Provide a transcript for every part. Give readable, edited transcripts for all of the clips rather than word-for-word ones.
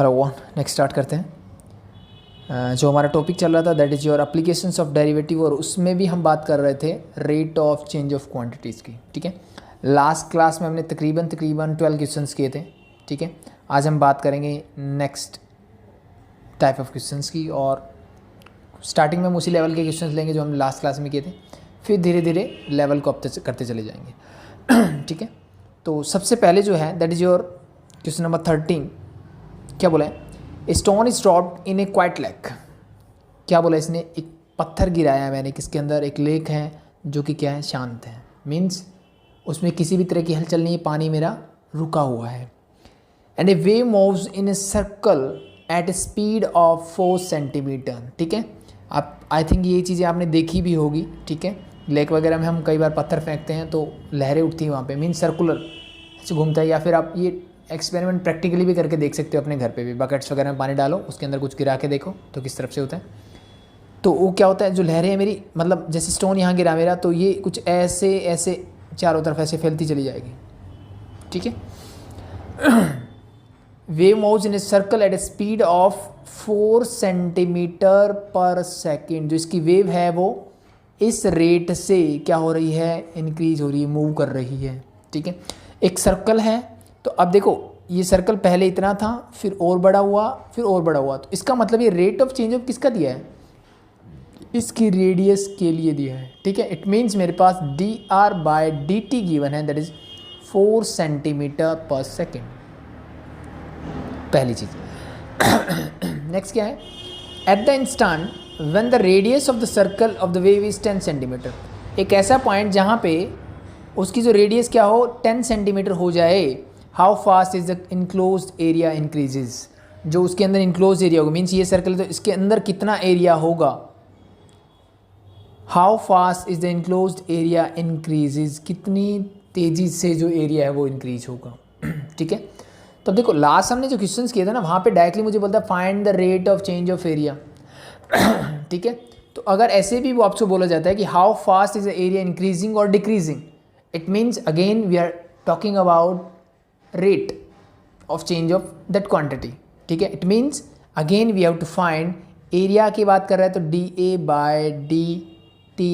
Hello one, next start करते हैं। जो हमारा टॉपिक चल रहा था that is your applications of derivative, और उसमें भी हम बात कर रहे थे rate of change of quantities की। ठीक है, लास्ट क्लास में हमने तकरीबन 12 क्वेश्चंस किए थे। ठीक है, आज हम बात करेंगे नेक्स्ट टाइप ऑफ क्वेश्चंस की, और स्टार्टिंग में हम उसी लेवल के क्वेश्चंस लेंगे जो हम लास्ट क्लास में किए थे, फिर धीरे धीरे लेवल को अप करते चले जाएंगे। ठीक है, तो सबसे पहले जो है that is your question number 13। क्या बोला है? Stone is dropped in A quite lake. क्या बोला इसने? एक पत्थर गिराया है मैंने, किसके अंदर? एक लेक है जो कि क्या है, शांत है, मीन्स उसमें किसी भी तरह की हलचल नहीं है, पानी मेरा रुका हुआ है। And A wave moves in a circle eight A speed of 4 centimetre. ठीक है, आप आई थिंक ये चीज़ें आपने देखी भी होगी। ठीक है, लेक वगैरह में हम कई बार पत्थर फेंकते हैं तो लहरें उठती हैं वहाँ पे, मीन्स सर्कुलर ऐसे घूमता है। या फिर आप ये एक्सपेरिमेंट प्रैक्टिकली भी करके देख सकते हो अपने घर पे भी। बकेट्स वगैरह में पानी डालो, उसके अंदर कुछ गिरा के देखो तो किस तरफ से होता है। तो वो क्या होता है, जो लहरें हैं मेरी, मतलब जैसे स्टोन यहाँ गिरा मेरा, तो ये कुछ ऐसे ऐसे चारों तरफ ऐसे फैलती चली जाएगी। ठीक है, wave moves in a circle eight A speed of 4 centimetre पर सेकेंड। जो इसकी वेव है वो इस रेट से क्या हो रही है, इंक्रीज हो रही है, मूव कर रही है। ठीक है, एक सर्कल है, तो अब देखो ये सर्कल पहले इतना था, फिर और बड़ा हुआ, फिर और बड़ा हुआ, तो इसका मतलब ये रेट ऑफ चेंज ऑफ किसका दिया है, इसकी रेडियस के लिए दिया है। ठीक है, इट मीन्स मेरे पास dr/dt गिवन है, दैट इज 4 सेंटीमीटर पर सेकेंड। पहली चीज। नेक्स्ट क्या है? At the instant when the radius of the circle of the wave is 10 centimetre. एक ऐसा पॉइंट जहाँ पे उसकी जो रेडियस क्या हो, 10 सेंटीमीटर हो जाए। How fast is the enclosed area increases. जो उसके अंदर इनक्लोज एरिया होगा, मीन्स ये सर्कल, तो इसके अंदर कितना एरिया होगा। How fast is the enclosed area increases, कितनी तेजी से जो एरिया है वो इंक्रीज होगा। ठीक है, तो देखो लास्ट हमने जो क्वेश्चन किए थे ना, वहाँ पे डायरेक्टली मुझे बोलता है find the rate of change of area. ठीक है, तो अगर ऐसे भी वो आपको बोला जाता है कि how fast is the area increasing और decreasing, it means again we are talking about rate of change of that quantity. ठीक है, it means again we have to find, area की बात कर रहा है तो dA/dt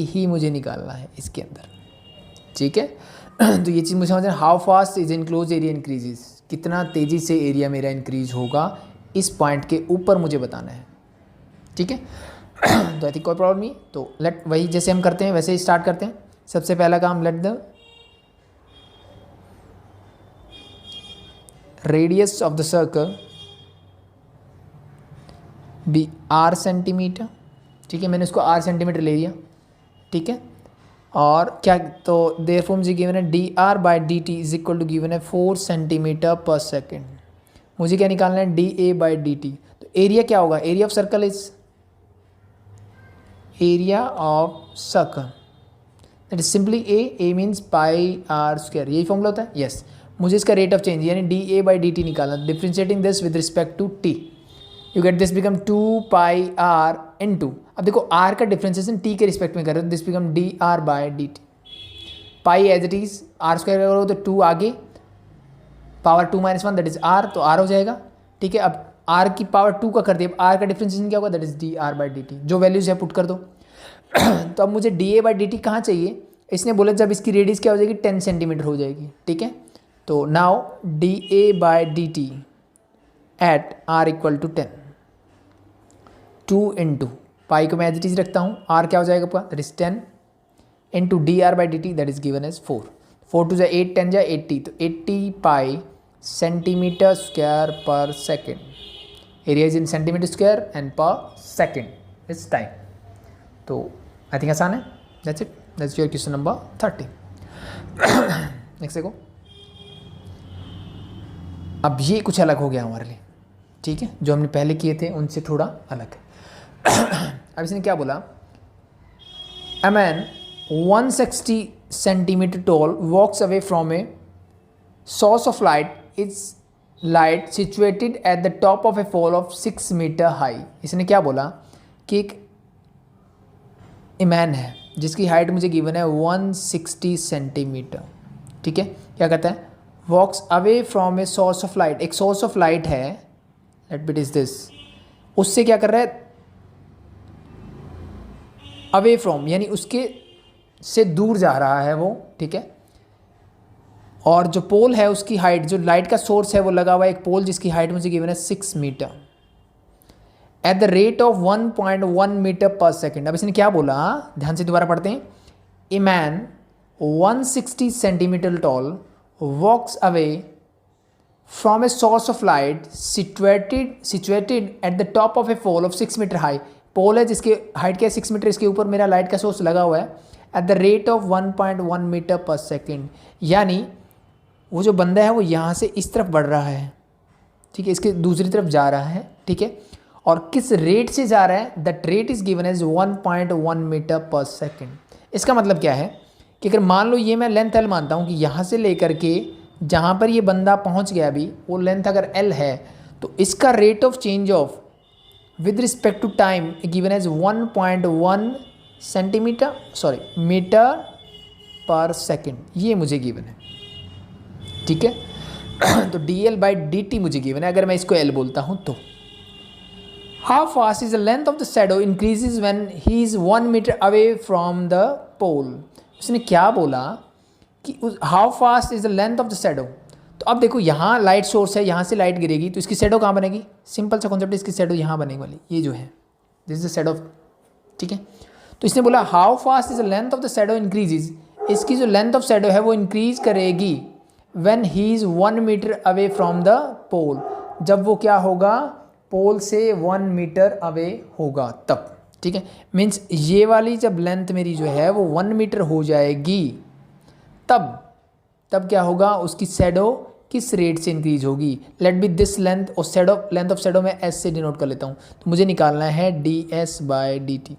ही मुझे निकालना है इसके अंदर। ठीक है, तो ये चीज़ मुझे समझना, how fast is enclose area increases, कितना तेज़ी से एरिया मेरा इंक्रीज होगा, इस पॉइंट के ऊपर मुझे बताना है। ठीक है, तो आई थिंक कोई प्रॉब्लम नहीं। तो लेट वही जैसे हम करते हैं वैसे ही स्टार्ट करते हैं। सबसे पहला काम, let the radius of the circle be r centimetre. ठीक है, मैंने उसको r सेंटीमीटर ले लिया। ठीक है, और क्या, तो देयरफॉर मुझे गिवन है dr/dt is equal to given है 4 सेंटीमीटर पर सेकेंड। मुझे क्या निकालना है, dA/dt। तो एरिया क्या होगा, area of circle is area of circle, that is simply A means πr²। यही फॉर्मूला होता है। यस, मुझे इसका रेट ऑफ चेंज यानी dA/dt निकालना। Differentiating this with respect to t, you get this become 2πr into, अब देखो r का डिफ्रेंसिएशन t के रिस्पेक्ट में कर रहे हो, this become dr/dt। Pi as it is, r² करोगे तो 2 आगे, पावर 2 - 1 दैट इज r, तो r हो जाएगा। ठीक है, अब r की पावर 2 का कर दिया, r का डिफ्रेंसिएशन क्या होगा, दैट इज dr/dt। जो वैल्यूज है पुट कर दो। तो अब मुझे dA/dt कहाँ चाहिए, इसने बोला जब इसकी रेडियस क्या हो जाएगी, 10 सेंटीमीटर हो जाएगी। ठीक है, तो now dA/dt at r equal to 10, 2 into pi को मैं एज इट इज रखता हूँ, r क्या हो जाएगा आपका, that is 10 into dr/dt that is given as 4। 4 two 8, 10 जा 80, तो 80 pi centimetre square per second. Area is in centimetre square and per second is time. तो आई थिंक आसान है। That's it, that's your question number 30। Next देखो, अब ये कुछ अलग हो गया हमारे लिए। ठीक है, जो हमने पहले किए थे उनसे थोड़ा अलग है। अब इसने क्या बोला, a man 160 centimetre tall walks away from a source of light, it's light situated at the top of a fall of 6 metre high. इसने क्या बोला कि एक मैन है जिसकी हाइट मुझे गिवन है 160 सेंटीमीटर। ठीक है, क्या कहता है, walks away from a source of light. एक सोर्स ऑफ लाइट है let be it is this, उससे क्या कर रहा है, अवे फ्रॉम, यानी उसके से दूर जा रहा है वो, ठीक है। और जो पोल है उसकी हाइट, जो लाइट का सोर्स है वो लगा हुआ है एक पोल जिसकी हाइट मुझे गिवन है 6 metre at the rate of 1.1 metre per second. अब इसने क्या बोला, ध्यान से दोबारा पढ़ते हैं। A man 160 centimetre tall walks away from a source of light situated at the top of a pole of 6 metre high. Pole है जिसकी हाइट क्या है 6 मीटर, इसके ऊपर मेरा लाइट का सोर्स लगा हुआ है at the rate of 1.1 metre per second. यानी वो जो बंदा है वो यहाँ से इस तरफ बढ़ रहा है, ठीक है, इसके दूसरी तरफ जा रहा है, ठीक है। और किस रेट से जा रहा है, that rate is given as 1.1 metre per second. इसका मतलब क्या है कि अगर मान लो ये मैं लेंथ एल मानता हूँ कि यहाँ से लेकर के जहाँ पर ये बंदा पहुँच गया अभी, वो लेंथ अगर एल है, तो इसका rate of change of with respect to time given as 1.1 centimetre metre per second, ये मुझे गिवन है, ठीक है। तो d L by D T मुझे गिवन है, अगर मैं इसको एल बोलता हूँ तो। How fast is the length of the shadow increases when he is 1 metre away from the pole. उसने क्या बोला कि how fast is the length of the shadow. तो अब देखो यहाँ लाइट सोर्स है, यहाँ से लाइट गिरेगी तो इसकी शैडो कहाँ बनेगी, सिंपल सा कॉन्सेप्ट, इसकी शैडो यहाँ बनेगी वाली, ये जो है दिस इज द शैडो, ठीक है। तो इसने बोला how fast is the length of the shadow increases, इसकी जो लेंथ ऑफ शैडो है वो इंक्रीज करेगी when he is 1 metre away from the pole, जब वो क्या होगा, पोल से 1 मीटर अवे होगा तब, ठीक है। मीन्स ये वाली जब लेंथ मेरी जो है वो 1 मीटर हो जाएगी तब क्या होगा, उसकी शैडो किस रेट से इंक्रीज होगी, लेट बी दिस लेंथ, और शैडो लेंथ ऑफ शैडो मैं एस से डिनोट कर लेता हूँ, तो मुझे निकालना है d S by D T.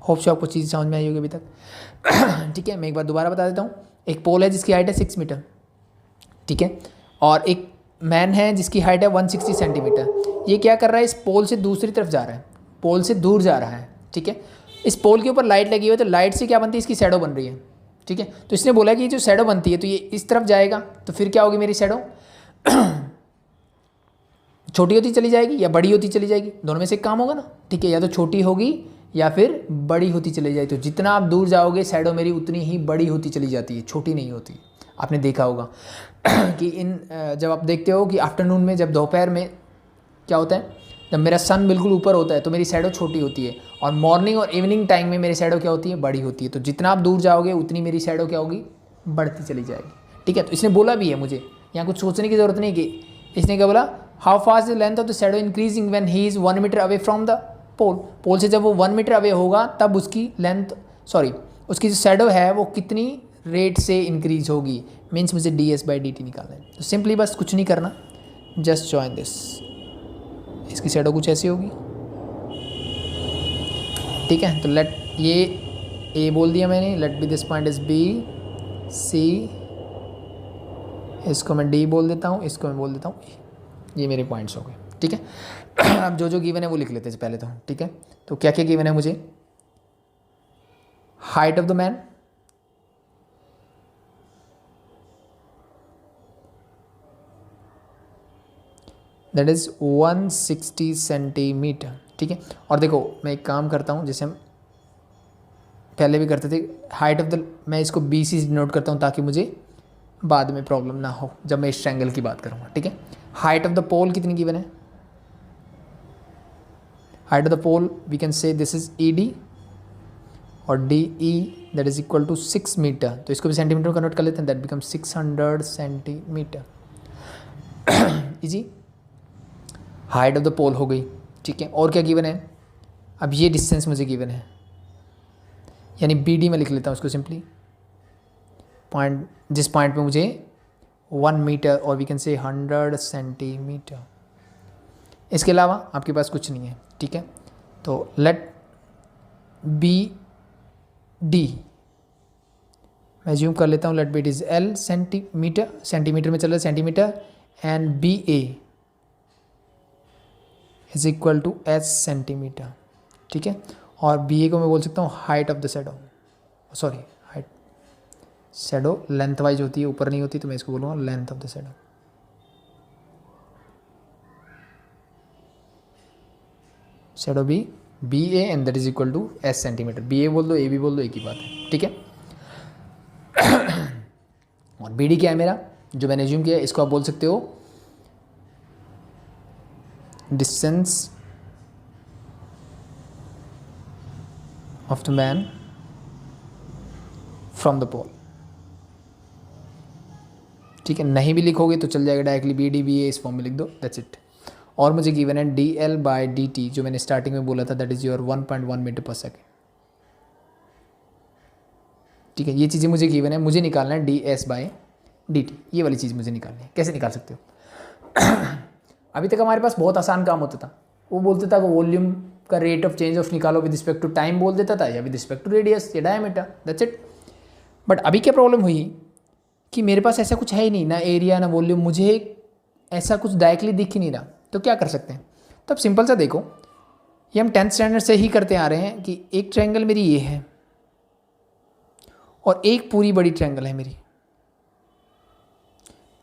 Hope so आपको चीज़ समझ में आई होगी अभी तक। ठीक है, मैं एक बार दोबारा बता देता हूँ। एक पोल है जिसकी हाइट है 6 मीटर, ठीक है, और एक मैन है जिसकी हाइट है 160 सेंटीमीटर। ये क्या कर रहा है, इस पोल से दूसरी तरफ जा रहा है, पोल से दूर जा रहा है, ठीक है। इस पोल के ऊपर लाइट लगी हुई है, तो लाइट से क्या बनती है, इसकी शैडो बन रही है, ठीक है। तो इसने बोला कि जो शैडो बनती है तो ये इस तरफ जाएगा, तो फिर क्या होगी मेरी शैडो, छोटी होती चली जाएगी या बड़ी होती चली जाएगी, दोनों में से एक काम होगा ना, ठीक है। या तो छोटी होगी या फिर बड़ी होती चली जाएगी। तो जितना आप दूर जाओगे शैडो मेरी उतनी ही बड़ी होती चली जाती है, छोटी नहीं होती। आपने देखा होगा कि जब आप देखते हो कि आफ्टरनून में, जब दोपहर में क्या होता है, जब मेरा सन बिल्कुल ऊपर होता है तो मेरी शैडो छोटी होती है, और मॉर्निंग और इवनिंग टाइम में मेरी शैडो क्या होती है, बड़ी होती है। तो जितना आप दूर जाओगे उतनी मेरी शैडो क्या होगी, बढ़ती चली जाएगी, ठीक है। तो इसने बोला भी है, मुझे यहाँ कुछ सोचने की ज़रूरत नहीं कि इसने क्या बोला, how fast the length of the shadow increasing when he is 1 metre away from the pole. Pole से जब वो 1 मीटर अवे होगा तब उसकी लेंथ, उसकी जो शैडो है वो कितनी रेट से इंक्रीज होगी। मीन्स मुझे D S by D t निकालना है। तो सिंपली बस कुछ नहीं करना, जस्ट जॉइन दिस, इसकी शैडो कुछ ऐसी होगी, ठीक है। तो लेट ये ए बोल दिया मैंने, let be this point is B C, इसको मैं डी बोल देता हूँ, इसको मैं बोल देता हूँ ए। ये मेरे पॉइंट्स हो गए, ठीक है। अब जो गिवन है वो लिख लेते हैं पहले तो, ठीक है। तो क्या क्या गिवन है मुझे, height of the man, that is 160 centimetre, ठीक है। और देखो मैं एक काम करता हूँ, जैसे हम पहले भी करते थे, हाइट ऑफ द, मैं इसको बी सी नोट करता हूँ ताकि मुझे बाद में प्रॉब्लम ना हो जब मैं इस ट्रायंगल की बात करूँगा, ठीक है। हाइट ऑफ द पोल कितनी गिवन है, height of the pole we can say this is E D, और D E that is equal to 6 metre. तो इसको भी सेंटीमीटर में कन्वर्ट कर लेते हैं, that become 600 centimetre. Easy, height of the pole हो गई, ठीक है। और क्या गिवन है, अब ये डिस्टेंस मुझे गिवन है, यानी बी डी में लिख लेता हूँ उसको सिंपली, पॉइंट जिस पॉइंट पे मुझे 1 मीटर और वी कैन से 100 सेंटीमीटर। इसके अलावा आपके पास कुछ नहीं है, ठीक है। तो लेट बी डी, मैं ज्यूम कर लेता हूँ, let be it is L centimetre, centimetre में चल रहा है centimetre, and B A is equal to S centimetre, ठीक है। और बी ए को मैं बोल सकता हूँ height of the shadow, sorry height, shadow length wise होती है, ऊपर नहीं होती, तो मैं इसको बोलूँगा length of the shadow. Shadow B B A and that is equal to S centimetre. B A बोल दो, ए बी बोल दो, एक ही बात है, ठीक है। और बी डी क्या है मेरा, जो मैंने एज्यूम किया, इसको आप बोल सकते हो distance of the man from the pole, ठीक है। नहीं भी लिखोगे तो चल जाएगा, directly B D B A इस फॉर्म में लिख दो, दैट्स इट। और मुझे गिवन है D L by D T, जो मैंने स्टार्टिंग में बोला था, that is your 1.1 metre per second, ठीक है। ये चीज़ें मुझे गिवन है, मुझे निकालना है d S by D T, ये वाली चीज़ मुझे निकालनी है। कैसे निकाल सकते हो? अभी तक हमारे पास बहुत आसान काम होता था, वो बोलता था कि वॉल्यूम का रेट ऑफ चेंज ऑफ निकालो विद रिस्पेक्ट टू टाइम बोल देता था, या विद रिस्पेक्ट टू रेडियस या डायमीटर, दैट्स इट। बट अभी क्या प्रॉब्लम हुई कि मेरे पास ऐसा कुछ है ही नहीं, ना एरिया ना वॉल्यूम, मुझे ऐसा कुछ डायरेक्टली दिख ही नहीं रहा, तो क्या कर सकते हैं? तो अब सिंपल सा देखो, ये हम 10th स्टैंडर्ड से ही करते आ रहे हैं कि एक ट्रायंगल मेरी ये है और एक पूरी बड़ी ट्रायंगल है मेरी,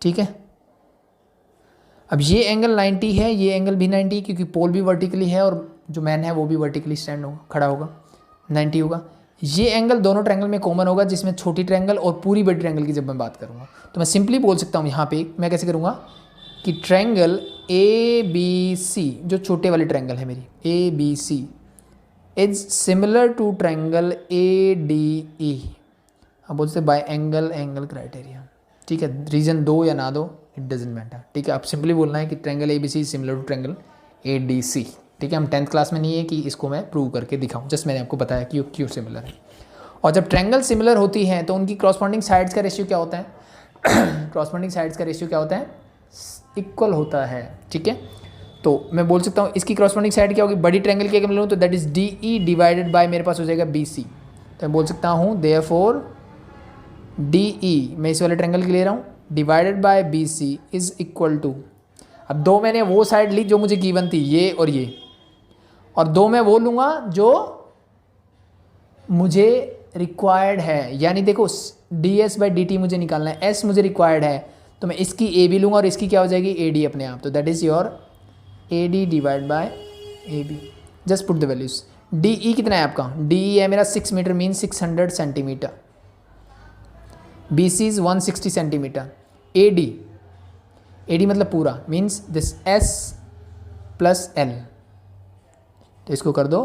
ठीक है। अब ये एंगल 90 है, ये एंगल भी 90 है, क्योंकि पोल भी वर्टिकली है और जो मैन है वो भी वर्टिकली स्टैंड होगा, खड़ा होगा, 90 होगा। ये एंगल दोनों ट्रायंगल में कॉमन होगा, जिसमें छोटी ट्रायंगल और पूरी बड़ी ट्रायंगल की जब मैं बात करूँगा, तो मैं सिंपली बोल सकता हूँ यहाँ पे, मैं कैसे करूँगा कि ट्रायंगल ए बी सी, जो छोटे वाली ट्रायंगल है मेरी A B C, is similar to triangle A D E. आप बोल सकते बाय एंगल क्राइटेरिया, ठीक है। रीजन दो या ना दो, इट डजेंट मैटर, ठीक है। आप सिंपली बोलना है कि triangle A B C similar to triangle A D C, ठीक है। हम 10th क्लास में नहीं है कि इसको मैं प्रूव करके दिखाऊं, जस्ट मैंने आपको बताया कि क्यों सिमिलर है। और जब ट्रायंगल सिमिलर होती हैं तो उनकी क्रॉसपॉन्डिंग साइड्स का रेशियो क्या होता है? क्रॉसपॉन्डिंग साइड्स का रेशियो क्या होता है? इक्वल होता है, ठीक है। तो मैं बोल सकता हूँ इसकी क्रॉसपॉन्डिंग साइड क्या होगी? बड़ी ट्रायंगल की अगर मैं लूँ तो that is D E divided by मेरे पास हो जाएगा बी सी। तो मैं बोल सकता हूँ देयरफॉर डी ई, मैं इस वाले ट्रायंगल की ले रहा हूँ, divided by B C is equal to, अब दो मैंने वो साइड ली जो मुझे गिवन थी, ये और ये, और दो मैं वो लूँगा जो मुझे रिक्वायर्ड है। यानी देखो D S by D T मुझे निकालना है, एस मुझे रिक्वायर्ड है, तो मैं इसकी ए बी लूँगा और इसकी क्या हो जाएगी? ए डी अपने आप। तो that is your A D divide by A B. Just put the values. D E कितना है आपका? डी ई है मेरा 6 metre, mean 600 centimetre. B C is 160 centimetre. A D मतलब पूरा, means this S plus L, तो इसको कर दो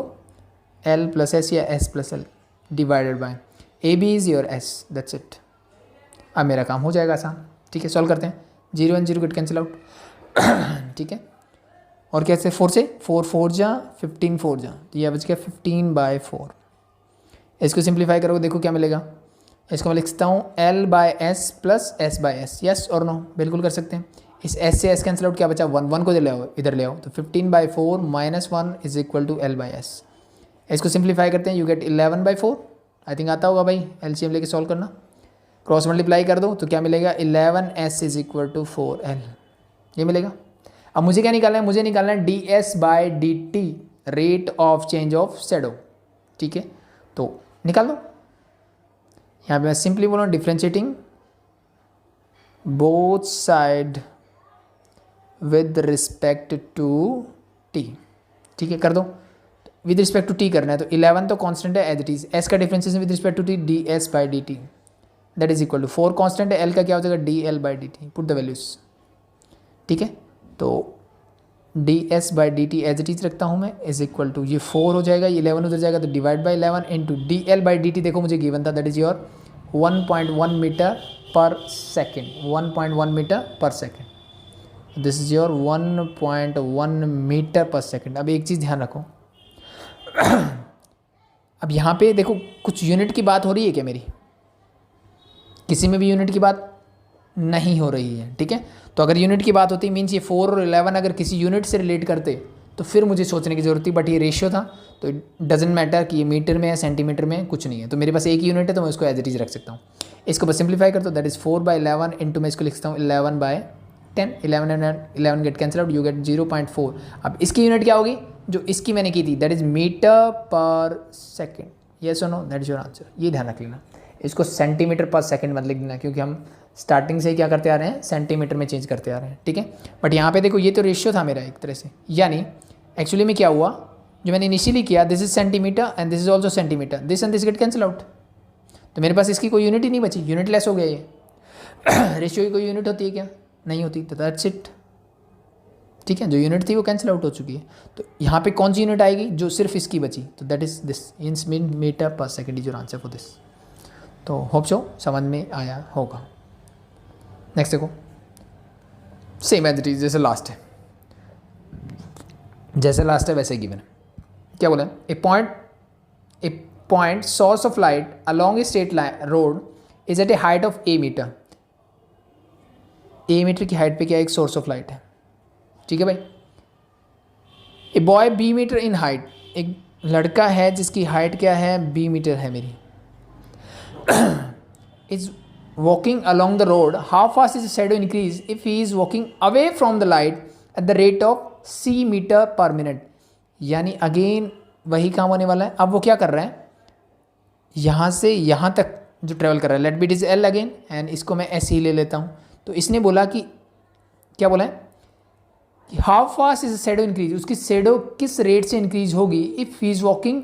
एल प्लस एस या S plus L divided by A B is your S, that's it. अब मेरा काम हो जाएगा आसान, ठीक है। सॉल्व करते हैं, 0 and 0 गेट कैंसिल आउट, ठीक है। और कैसे? 4 से 4 4 जा 15 4 जा, तो यह बच गया 15/4। इसको सिंप्लीफाई करोगे, देखो क्या मिलेगा। इसको मैं लिख सकता हूँ L by S plus S by S, yes और नो, बिल्कुल कर सकते हैं। इस एस से एस कैंसिल आउट, क्या बचा? 1 को इधर ले आओ, तो 15/4 - 1 is equal to L by S. इसको सिंप्लीफाई करते हैं, यू गेट 11/4। आई थिंक आता होगा भाई, एलसीएम लेके सॉल्व करना। क्रॉस मल्टीप्लाई कर दो तो क्या मिलेगा? 11s is equal to 4L, ये मिलेगा। अब मुझे क्या निकालना है? मुझे निकालना है d S by D T, rate of change of shadow, ठीक है। तो निकाल दो, यहाँ पे मैं सिंपली बोलूँ differentiating both side with respect to T, ठीक है। कर दो, विद रिस्पेक्ट टू टी करना है, तो 11 तो कांस्टेंट है एज इट इज, एस का differentiation with respect to T D S by D T, that is equal to 4 constant है, एल का क्या हो जाएगा? D L by D T, put the values, ठीक है। तो D S by D T as it is रखता हूँ मैं, इज इक्वल टू ये 4 हो जाएगा, ये 11 उधर जाएगा, तो divide by 11 into D L by D T, देखो मुझे गिवन था, that is your 1.1 metre per second, 1.1 metre per second, this is your 1.1 metre per second. अब एक चीज़ ध्यान रखो, अब यहाँ पे देखो कुछ यूनिट की बात हो रही है क्या मेरी? किसी में भी यूनिट की बात नहीं हो रही है, ठीक है। तो अगर यूनिट की बात होती मीन्स ये 4 और 11 अगर किसी यूनिट से रिलेट करते तो फिर मुझे सोचने की जरूरत थी, बट ये रेशियो था तो इट डजेंट मैटर कि ये मीटर में है सेंटीमीटर में, कुछ नहीं है। तो मेरे पास एक यूनिट है तो मैं उसको एज इट इज रख सकता हूँ। इसको बस सिंप्लीफाई कर दो, दैट इज 4/11 इंटू मैं इसको लिख सकता हूँ 11/10, 11 gate cancel out, you gate 0.4। अब इसकी यूनिट क्या होगी जो इसकी मैंने की थी? That is metre per second, yes और no, that is your answer. ये ध्यान रख लेना, इसको सेंटीमीटर पर सेकंड मत लिख देना, क्योंकि हम स्टार्टिंग से ही क्या करते आ रहे हैं? सेंटीमीटर में चेंज करते आ रहे हैं, ठीक है। बट यहाँ पे देखो ये तो रेशियो था मेरा एक तरह से, यानी एक्चुअली में क्या हुआ, जो मैंने इनिशियली किया, this is centimetre and this is also centimetre, this and this get cancel out, तो मेरे पास इसकी कोई यूनिट ही नहीं बची, यूनिट लेस हो गया ये। रेशियो की कोई यूनिट होती है क्या? नहीं होती, तो दैट्स इट। ठीक है, जो यूनिट थी वो कैंसिल आउट हो चुकी है। तो यहाँ पे कौन सी यूनिट आएगी? जो सिर्फ इसकी बची, तो that is this, inch metre per second is your answer for this. तो होप सो समझ में आया होगा। नेक्स्ट देखो, सेम एज इट इज, जैसे लास्ट है, जैसे लास्ट है वैसे गिवन है। क्या बोला? A point source of light along a straight road is at a height of a metre. A metre की हाइट पे क्या एक सोर्स ऑफ लाइट है, ठीक है भाई। A boy B metre in height, एक लड़का है जिसकी हाइट क्या है? बी मीटर है मेरी। Is walking along the road, how fast is shadow increase if he is walking away from the light at the rate of C metre per minute. यानी again वही काम होने वाला है। अब वो क्या कर रहा है? यहाँ से यहाँ तक जो ट्रेवल कर रहा है, let be it is L again, and इसको मैं ऐसे ही ले लेता हूँ। तो इसने बोला कि क्या बोला है कि how fast is shadow increase, उसकी शैडो किस रेट से इंक्रीज होगी if he is walking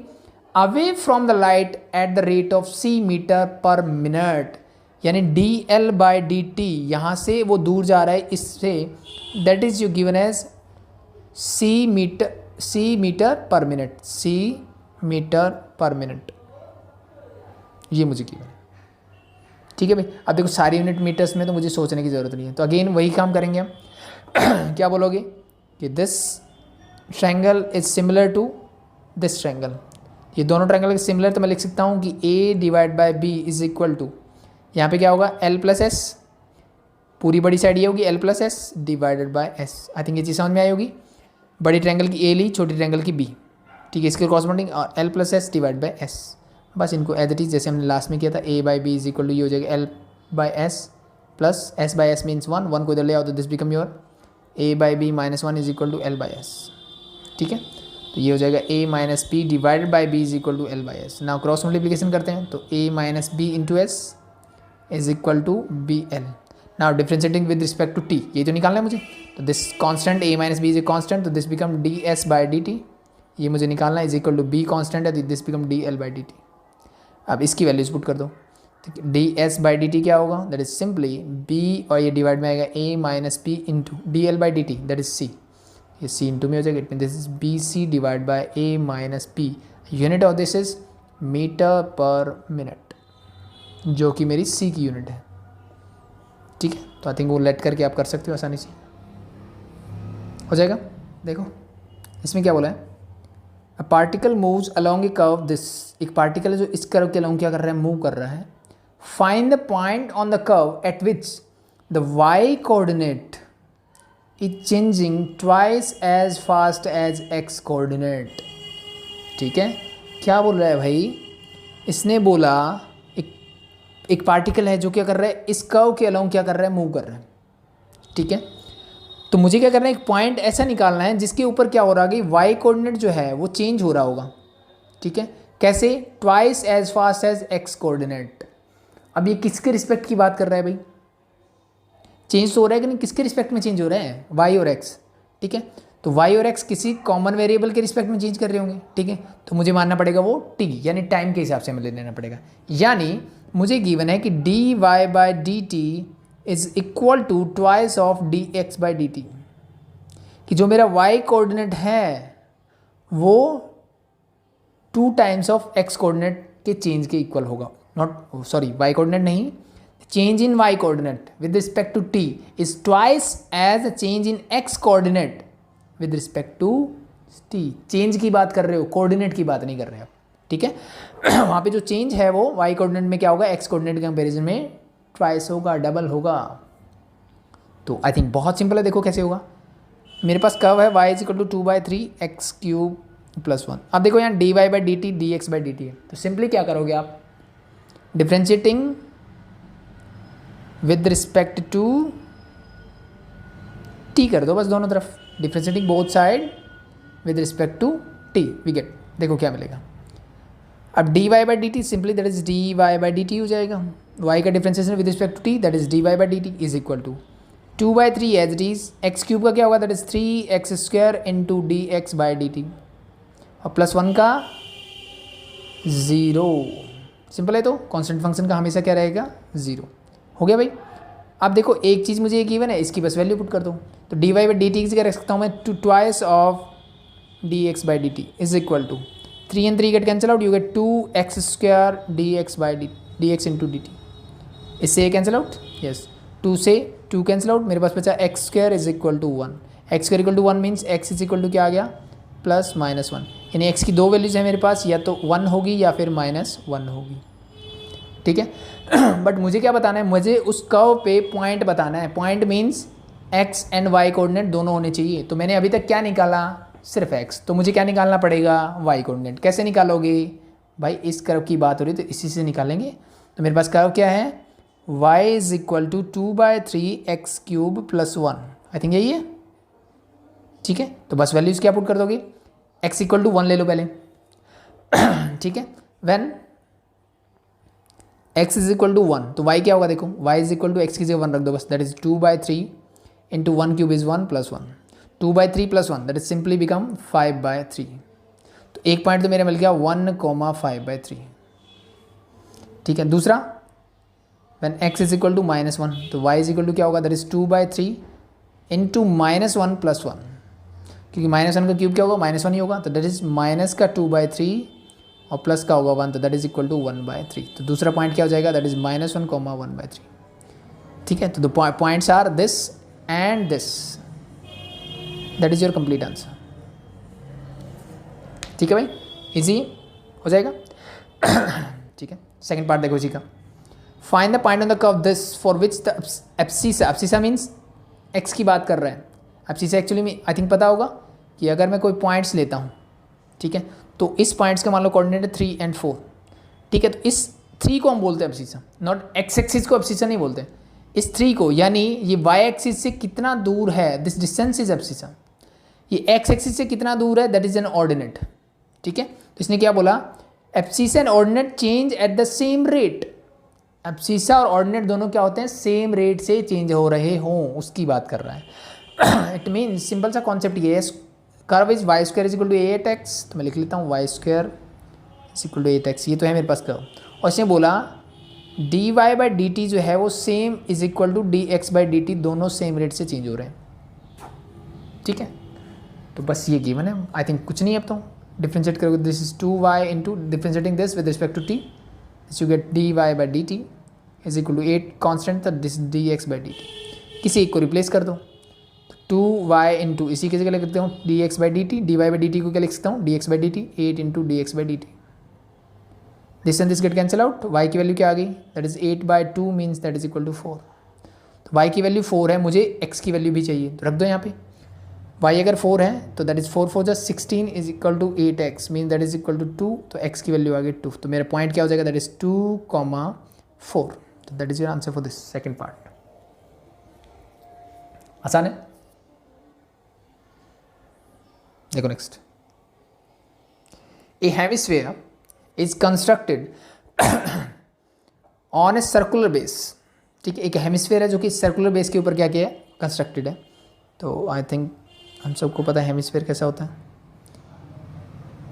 away from the light at the rate of C metre per minute. यानी d L by D t, यहाँ से वो दूर जा रहा है इससे, that is you given as C metre per minute, C metre per minute, ये मुझे गिवन है। ठीक है भाई। अब देखो सारी यूनिट मीटर्स में तो मुझे सोचने की ज़रूरत नहीं है, तो अगेन वही काम करेंगे हम। क्या बोलोगे कि this triangle is similar to this triangle, ये दोनों ट्रायंगल सिमिलर, तो मैं लिख सकता हूँ कि A divide by B is equal to, यहाँ पे क्या होगा? एल प्लस एस, पूरी बड़ी साइड ये होगी L plus S divided by S. I think ये चीज़ समझ में आई होगी। बड़ी ट्रायंगल की ए ली, छोटी ट्रायंगल की बी, ठीक है, इसके कॉरस्पॉन्डिंग, और L plus S divide by S. बस इनको एज इट इज जैसे हमने लास्ट में किया था, A by B is equal to ये हो जाएगा L by S plus S by S means 1, 1 को इधर ले आओ तो this become your A by B minus 1 is equal to L by S. ठीक है, तो ये हो जाएगा A minus P divided by B is equal to L by S. Now cross multiplication करते हैं, तो A minus B into S is equal to B L. Now differentiating with respect to T, ये तो निकालना है मुझे, तो this constant A minus B is a constant, तो this become d S by D T, ये मुझे निकालना है, is equal to B constant है, तो this become d L by D T. अब इसकी वैल्यूज पुट कर दो, ठीक है, d S by D T क्या होगा? दैट इज सिंपली बी, और ये डिवाइड में आएगा A minus P into D L by D T, that is C, ये सी इंटू में हो जाएगा, it mean this is B C divide by A minus P. Unit of this is metre per minute, जो कि मेरी सी की unit है। ठीक है, तो आई थिंक वो लेट करके आप कर सकते हो, आसानी से हो जाएगा। देखो इसमें क्या बोला है? A particle moves along A curve, this एक पार्टिकल है जो इस कर्व के अलॉन्ग क्या कर रहा है? मूव कर रहा है। Find the point on the curve at which the Y coordinate is changing twice as fast as X coordinate. ठीक है, क्या बोल रहा है भाई? इसने बोला एक पार्टिकल है जो क्या कर रहा है? इस कर्व के अलॉन्ग क्या कर रहा है? मूव कर रहा है। ठीक है, तो मुझे क्या करना है? एक पॉइंट ऐसा निकालना है जिसके ऊपर क्या हो रहा है कि वाई कोऑर्डिनेट जो है वो चेंज हो रहा होगा। ठीक है, कैसे? Twice as fast as X coordinate. अब ये किसके रिस्पेक्ट की बात कर रहा है भाई? चेंज तो हो रहा है कि नहीं? किसके रिस्पेक्ट में चेंज हो रहे हैं? वाई और एक्स। ठीक है, तो वाई और एक्स किसी कॉमन वेरिएबल के रिस्पेक्ट में चेंज कर रहे होंगे। ठीक है, तो मुझे मानना पड़ेगा वो टी, यानी टाइम के हिसाब से हमें ले लेना पड़ेगा। यानी मुझे गिवन है कि D Y by D T is equal to twice of D x by D T, कि जो मेरा वाई कोऑर्डिनेट है वो 2 टाइम्स ऑफ एक्स कोऑर्डिनेट के चेंज के इक्वल होगा। नॉट सॉरी, वाई कोऑर्डिनेट नहीं, change in Y coordinate with respect to T is twice as a change in X coordinate with respect to T. Change की बात कर रहे हो, coordinate की बात नहीं कर रहे हो। ठीक है, वहाँ पे जो चेंज है वो वाई कोऑर्डिनेट में क्या होगा? एक्स कोऑर्डिनेट के कंपेरिजन में ट्वाइस होगा, डबल होगा। तो आई थिंक बहुत सिंपल है। देखो कैसे होगा। मेरे पास कर्व है y is equal to 2/3 X cube plus 1। अब देखो यहाँ D Y by D T D x by D T है, तो सिंपली क्या करोगे आप? Differentiating with respect to T कर दो बस दोनों तरफ, differentiating both side with respect to T, we get. देखो क्या मिलेगा। अब D Y by D T simply that is D Y by D T हो जाएगा। y का differentiation with respect to t that is D Y by D T is equal to 2/3 as it is. X cube का क्या होगा? That is 3x² into D x by D T. और +1 का 0। Simple है। तो constant function का हमेशा क्या रहेगा? 0। हो गया भाई। अब देखो एक चीज़ मुझे ये गिवन है, इसकी बस वैल्यू पुट कर दो। तो dy बाई डी टी क्या रख सकता हूँ मैं? Twice of dx by D T is equal to 3 and 3 get cancel out, you get 2x² dx बाई dx इंटू डी टी। इससे ये कैंसिल आउट, यस 2 से 2 कैंसिल आउट, मेरे पास बचा x² is equal to 1। x² equal to 1 means x is equal to क्या आ गया? +-1। यानी x की दो वैल्यूज है मेरे पास, या तो 1 होगी या फिर -1 होगी। ठीक है। बट मुझे क्या बताना है? मुझे उस कर्व पे पॉइंट बताना है। Point means x and y coordinate दोनों होने चाहिए। तो मैंने अभी तक क्या निकाला? सिर्फ x। तो मुझे क्या निकालना पड़ेगा? y coordinate. कैसे निकालोगे भाई? इस कर्व की बात हो रही है तो इसी से निकालेंगे। तो मेरे पास कर्व क्या है? y is equal to 2/3x³ + 1। I think यही है। ठीक है। तो बस वैल्यूज क्या पुट कर दोगे? x इक्वल टू 1 ले लो पहले। ठीक है। When x is equal to 1 तो y क्या होगा? देखो y is equal to x की जगह 1 रख दो बस। That is 2/3 into 1³ is 1 + 1। 2/3 + 1 that is simply become 5/3। तो एक पॉइंट तो मेरा मिल गया 1,5/3। ठीक है। दूसरा when x is equal to -1 तो y इज इक्वल टू क्या होगा? दैट इज 2/3 इंटू -1 + 1, क्योंकि -1 का क्यूब क्या होगा? -1 ही होगा। तो दैट इज माइनस का 2/3 और प्लस का होगा 1, तो दैट इज इक्वल टू 1/3। तो दूसरा पॉइंट क्या हो जाएगा? That is -1, 1/3। ठीक है। तो the points are this and this. That is your complete answer. ठीक है भाई, इजी हो जाएगा। ठीक है। सेकंड पार्ट देखो जी का। Find the point on the curve this for which the abscissa means x की बात कर रहे हैं। एब्सिसा एक्चुअली में आई थिंक पता होगा कि अगर मैं कोई पॉइंट्स लेता हूँ, ठीक है, तो इस पॉइंट्स का मान लो कोऑर्डिनेट है 3 and 4। ठीक है। तो इस 3 को हम बोलते हैं एब्सिसा, नॉट एक्स एक्सिस को एब्सिसा नहीं बोलते। इस 3 को, यानी ये वाई एक्सिस से कितना दूर है, दिस डिस्टेंस इज एब्सिसा। ये एक्स एक्सिस से कितना दूर है, दैट इज एन ऑर्डिनेट। ठीक है। तो इसने क्या बोला? Abscissa and ordinate change at the same rate. Abscissa और ऑर्डिनेट दोनों क्या होते हैं? सेम रेट से चेंज हो रहे हों, उसकी बात कर रहा है। इट मीन्स सिंपल सा कॉन्सेप्ट ये है, curve is y² is equal to 8x। तो मैं लिख लेता हूँ y² is equal to 8x। ये तो है मेरे पास कर्व। और इसने बोला dy बाई डी टी जो है वो same is equal to dx by D t, दोनों सेम रेट से चेंज हो रहे हैं। ठीक है। तो बस ये गिवन है। आई थिंक कुछ नहीं। अब तो डिफ्रेंशिएट करोगे, this is 2y into differentiating this with respect to t, this you get dy by D T is equal to 8 constant, तो this dx by D T. किसी एक को रिप्लेस कर दो। 2y इंटू इसी की जगह लिख देता हूँ dx by D t. dy by D t को क्या लिख सकता हूँ? dx by D t 8 into dx by D t. This and this get cancel out. y की वैल्यू क्या आ गई? That is 8/2 means that is equal to 4। तो y की वैल्यू 4 है, मुझे x की वैल्यू भी चाहिए, तो रख दो यहाँ पे। y अगर 4 है तो that is 4 4 just 16 is equal to 8x mean that is equal to 2। तो x की वैल्यू आ गई 2। तो मेरा पॉइंट क्या हो जाएगा? That is 2,4। तो that is your answer for this second part. आसान है। देखो next. A hemisphere is constructed on a circular base. ठीक है। एक हेमिस्फीयर है जो कि सर्कुलर बेस के ऊपर क्या किया है? कंस्ट्रक्टेड है। तो आई थिंक हम सबको पता है हेमिस्फीयर कैसा होता है।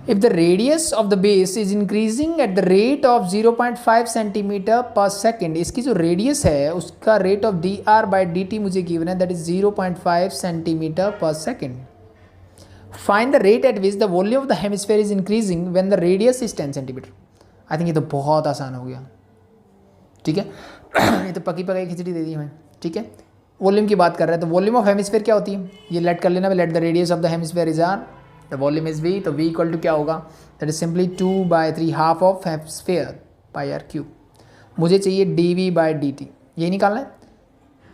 If the radius of the base is increasing at the rate of 0.5 centimetre पर सेकेंड, इसकी जो रेडियस है उसका rate of dr by D T मुझे गिवन है, दैट इज 0.5 सेंटीमीटर पर second. Find the rate at which the volume of the hemisphere is increasing when the radius is 10 centimetre. I think ये तो बहुत आसान हो गया। ठीक है। ये तो पकी पकाई खिचड़ी दे दी हमें। ठीक है। वॉल्यूम की बात कर रहे हैं, तो वॉल्यूम ऑफ हेमिस्फीयर क्या होती है? ये लेट कर लेना, let the radius of the hemisphere is r, the volume is v। तो v इक्वल टू क्या होगा? That is simply 2/3 half of hemisphere pi r cube. मुझे चाहिए dv बाई डी टी, यही निकालना है।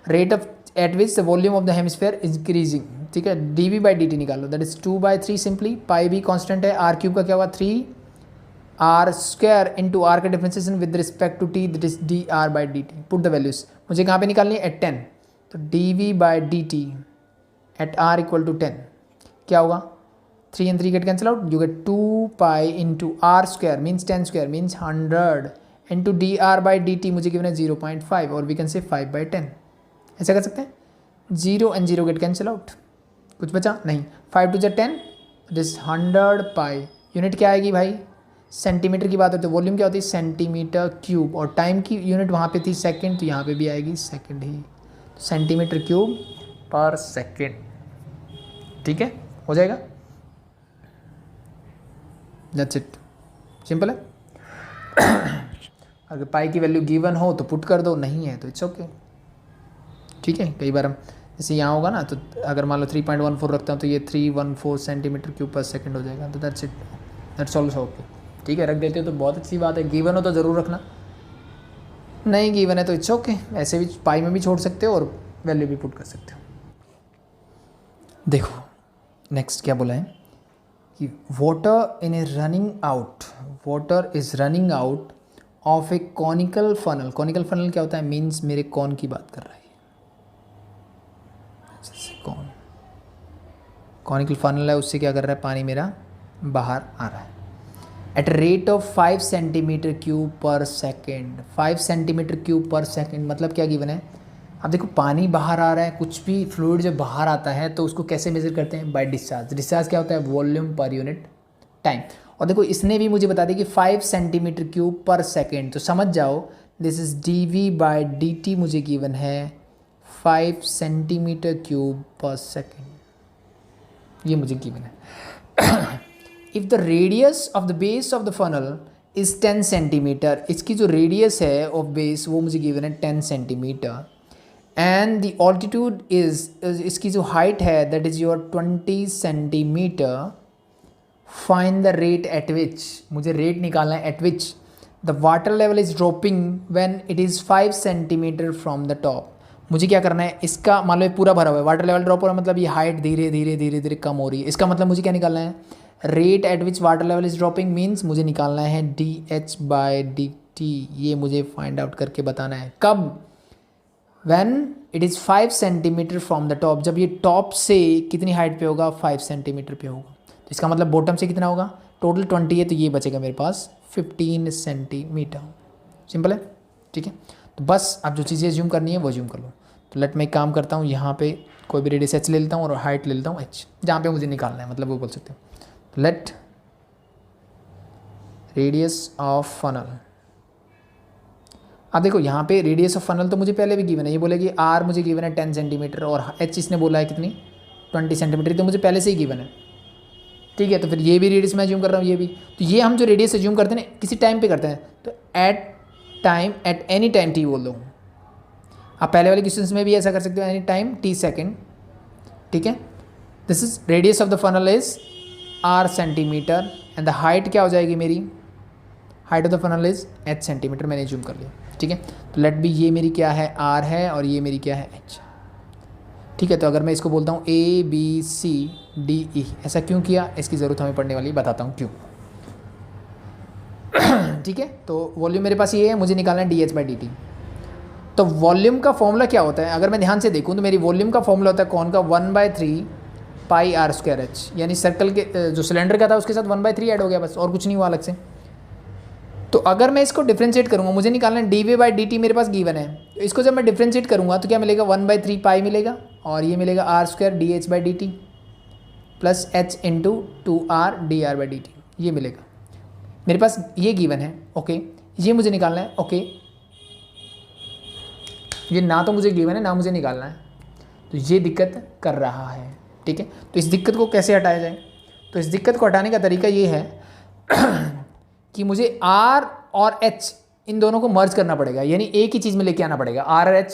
Rate of at which the volume of the hemisphere increasing. ठीक है। dv बाई डी टी निकालो, दैट इज 2/3 सिंपली, पाई भी constant है, r क्यूब का क्या होगा? 3r² इंटू r का differentiation with respect to t, that is dr by D T. Put the values. मुझे कहाँ पे निकालनी है? एट 10। तो dv by D t at r equal to 10 क्या होगा? 3 and 3 get cancel out, you get 2 pi into r² means 10² means 100 into dr by D T मुझे given है 0.5 और वी कैन से 5/10। ऐसा कर सकते हैं। 0 and 0 गेट कैंसिल आउट, कुछ बचा नहीं। 5 2 10, दिस 100 पाई यूनिट क्या आएगी भाई, सेंटीमीटर की बात होती है, वॉल्यूम क्या होती है सेंटीमीटर क्यूब, और टाइम की यूनिट वहाँ पे थी सेकंड, तो यहाँ पे भी आएगी सेकंड ही, सेंटीमीटर क्यूब पर सेकंड। ठीक है, हो जाएगा, दैट्स इट, सिंपल है। अगर पाई की वैल्यू गिवन हो तो पुट कर दो, नहीं है तो इट्स ओके। ठीक है, कई बार हम जैसे यहाँ होगा ना, तो अगर मान लो 3.14 रखता हूँ तो ये 314 सेंटीमीटर क्यूब पर सेकंड हो जाएगा, तो that's it, that's also okay. ठीक है, रख देते हो तो बहुत अच्छी बात है, गिवन हो तो ज़रूर रखना, नहीं गिवन है तो इट्स ओके, ऐसे भी पाई में भी छोड़ सकते हो और वैल्यू भी पुट कर सकते हो। देखो नेक्स्ट क्या बोला है कि water in A running out, water is running out of A conical funnel. Conical funnel क्या होता है, मीन्स मेरे कॉन की बात कर रहा है, कौन कॉनिकल फनल है, उससे क्या कर रहा है, पानी मेरा बाहर आ रहा है at rate of 5 centimetre cube पर सेकेंड। 5 सेंटीमीटर क्यूब पर सेकेंड मतलब क्या गिवन है, अब देखो पानी बाहर आ रहा है, कुछ भी फ्लूइड जब बाहर आता है तो उसको कैसे मेजर करते हैं, बाय डिस्चार्ज। डिस्चार्ज क्या होता है, वॉल्यूम पर यूनिट टाइम। और देखो इसने भी मुझे बता दिया कि 5 सेंटीमीटर क्यूब पर सेकेंड, तो समझ जाओ दिस इज dV/dt मुझे गिवन है 5 सेंटीमीटर क्यूब पर सेकेंड, ये मुझे गिवन है। If the radius of the base of the funnel is 10 centimetre, इसकी जो रेडियस है ऑफ बेस वो मुझे गिवन है 10 centimetre, and the altitude is, इसकी जो हाइट है that is your 20 centimetre, find the rate at विच, मुझे रेट निकालना है eight which the water level is dropping when it is 5 centimetre from the top. मुझे क्या करना है, इसका मान लो पूरा भरा हुआ है, वाटर लेवल ड्रॉप हो रहा है मतलब ये हाइट धीरे धीरे धीरे धीरे कम हो रही है, इसका मतलब मुझे क्या निकालना है, rate at which water level is dropping means मुझे निकालना है dH/dt, ये मुझे फाइंड आउट करके बताना है कब, when it is 5 centimetre from the top, जब ये टॉप से कितनी हाइट पे होगा, 5 सेंटीमीटर पे होगा, तो इसका मतलब बॉटम से कितना होगा, टोटल 20 है तो ये बचेगा मेरे पास 15 सेंटीमीटर। सिंपल है, ठीक है। तो बस आप जो चीज़ें ज्यूम करनी है वो ज्यूम कर लो। तो लेट मैं एक काम करता हूँ, यहाँ पे कोई भी रेडियस h ले लेता हूँ और हाइट ले लेता हूँ h, जहाँ पे मुझे निकालना है, मतलब वो बोल सकते हो। तो लेट रेडियस ऑफ फनल, अब देखो यहाँ पे रेडियस ऑफ फनल तो मुझे पहले भी गिवन है, ये बोले कि r मुझे गिवन है 10 सेंटीमीटर और h इसने बोला है कितनी 20 सेंटीमीटर, तो मुझे पहले से ही गिवन है, ठीक है। तो फिर ये भी रेडियस मैं ज्यूम कर रहा हूँ, ये भी, तो ये हम जो रेडियस ज्यूम करते हैं ना किसी टाइम पे करते हैं, तो at time, at any time t बोल दो। आप पहले वाले क्वेश्चंस में भी ऐसा कर सकते हो, एनी टाइम t सेकेंड, ठीक है। This is radius of the funnel is r centimetre and the height क्या हो जाएगी मेरी, height of the funnel is h centimetre, मैंने जूम कर लिया, ठीक है। तो लेट बी, ये मेरी क्या है r है और ये मेरी क्या है h, ठीक है। तो अगर मैं इसको बोलता हूँ ABCDE, ऐसा क्यों किया, इसकी ज़रूरत हमें पड़ने वाली, बताता हूँ क्यों। ठीक है, तो वॉल्यूम मेरे पास ये है, मुझे निकालना है dH/dt। तो वॉल्यूम का फॉर्मूला क्या होता है, अगर मैं ध्यान से देखूँ तो मेरी वॉल्यूम का फॉर्मूला होता है कौन का, 1/3 पाई r²h, यानी सर्कल के जो सिलेंडर का था उसके साथ 1/3 ऐड हो गया बस, और कुछ नहीं हुआ अलग से। तो अगर मैं इसको डिफ्रेंशिएट करूँगा, मुझे निकालना है dV/dt, मेरे पास गिवन है, तो इसको जब मैं डिफ्रेंशिएट करूँगा तो क्या मिलेगा, 1/3 पाई मिलेगा और ये मिलेगा r² dH/dt plus h into 2r dr/dt, ये मिलेगा मेरे पास, ये गिवन है, ओके। ये मुझे निकालना है, ओके। ये ना तो मुझे गिवन है ना मुझे निकालना है, तो ये दिक्कत कर रहा है, ठीक है। तो इस दिक्कत को कैसे हटाया जाए, तो इस दिक्कत को हटाने का तरीका ये है कि मुझे r और h इन दोनों को मर्ज करना पड़ेगा, यानी एक ही चीज़ में लेके आना पड़ेगा। r और h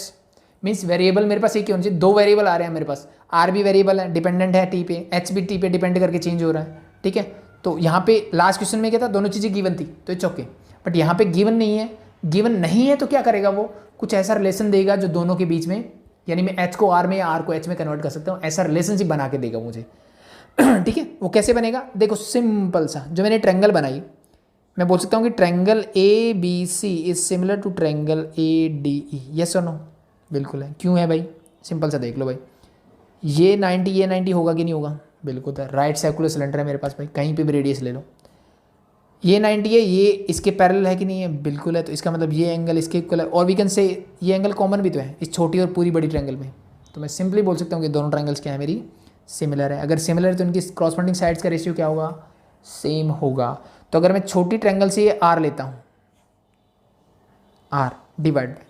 मीन्स वेरिएबल मेरे पास एक ही होना चाहिए, दो वेरिएबल आ रहे हैं मेरे पास, r भी वेरिएबल है डिपेंडेंट है t पे, h भी t पे डिपेंड करके चेंज हो रहा है, ठीक है। तो यहाँ पे लास्ट क्वेश्चन में क्या था, दोनों चीज़ें गिवन थी तो इट्स ओके, बट यहाँ पे गिवन नहीं है। गिवन नहीं है तो क्या करेगा वो, कुछ ऐसा रिलेशन देगा जो दोनों के बीच में, यानी मैं h को r में या r को h में कन्वर्ट कर सकता हूँ, ऐसा रिलेशनशिप बना के देगा मुझे। ठीक है, वो कैसे बनेगा, देखो सिंपल सा, जो मैंने ट्रायंगल बनाई, मैं बोल सकता हूँ कि triangle ABC is similar to triangle ADE, yes और नो, बिल्कुल है। क्यों है भाई, सिंपल सा देख लो भाई, ये 90 होगा कि नहीं होगा, बिल्कुल है। राइट सर्कुलर सिलेंडर है मेरे पास भाई, कहीं पे भी रेडियस ले लो, ये 90 है, ये इसके पैरेलल है कि नहीं है, बिल्कुल है। तो इसका मतलब ये एंगल इसके इक्वल है, और वी कैन से ये एंगल कॉमन भी तो है इस छोटी और पूरी बड़ी ट्रायंगल में। तो मैं सिंपली बोल सकता हूँ कि दोनों ट्रायंगल्स क्या है मेरी, सिमिलर है। अगर सिमिलर है तो इनकी क्रॉसपोंडिंग साइड्स का रेशियो क्या होगा, सेम होगा। तो अगर मैं छोटी ट्रायंगल से ये आर लेता हूँ, आर डिवाइड बाय